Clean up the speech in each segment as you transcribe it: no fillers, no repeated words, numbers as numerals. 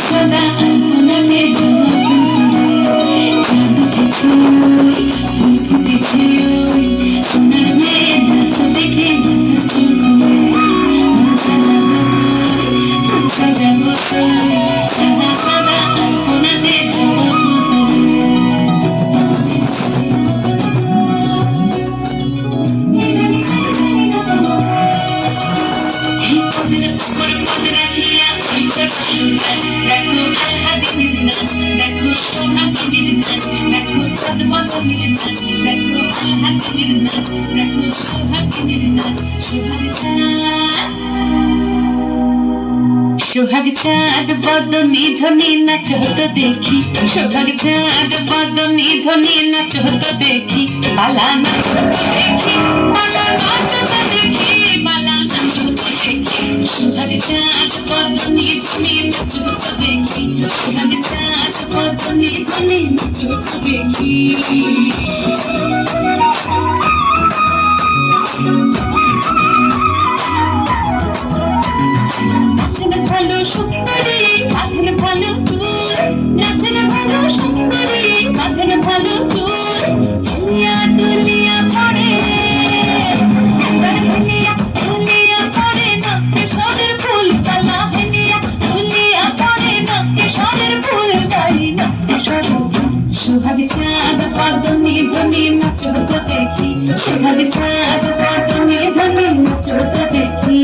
সাদা আলপনাতে জমা চাঁদ উঠেছে ফুল ফুটেছে সোনার মেয়ের নাচ দেখে মাথা চুলকোলে সাজাবো সাদা সাদা আলপনাতে জমা দেখো হাদিনের নাচ দেখো সোহাগিনীর নাচ দেখো চাঁদ বদনের নাচ দেখো হাদিনের নাচ দেখো সোহাগিনীর নাচ সোহাগ চাঁদ বদনী ধ্বনি নাচ হতো দেখি সোহাগ চাঁদ বদনী ধ্বনি নাচ হতো দেখি বালা নাচ হতো দেখি বালা নাচ হতো দেখি বালা নাচ হতো দেখি সোহাগ চাঁদ বদনী ধ্বনি নাচ হতো দেখি সোহাগ চাঁদ বদনী ধ্বনি নাচ হতো দেখি ভালো সুন্দরী মাথেন ভালো চুল নাচেন ভালো সুন্দরী মাথেন ভালো চুল হেলিয়া দুলিয়া পড়ে হেলিয়া দুলিয়া পড়ে নক্কে সরের ফুল পালা হেলিয়া দুলিয়া পড়ে নক্কে সরের ফুল বাড়ি নক্কে সরের সোহাগ চাঁদ বদনী ধ্বনি নাচ হতো দেখি সোহাগ চাঁদ বদনী ধ্বনি নাচ হতো দেখি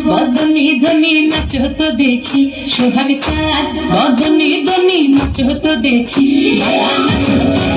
বদনী ধ্বনি নাচ হতো দেখি সোহাগ চাঁদ বদনী ধ্বনি নাচ হতো দেখি নাচ হতো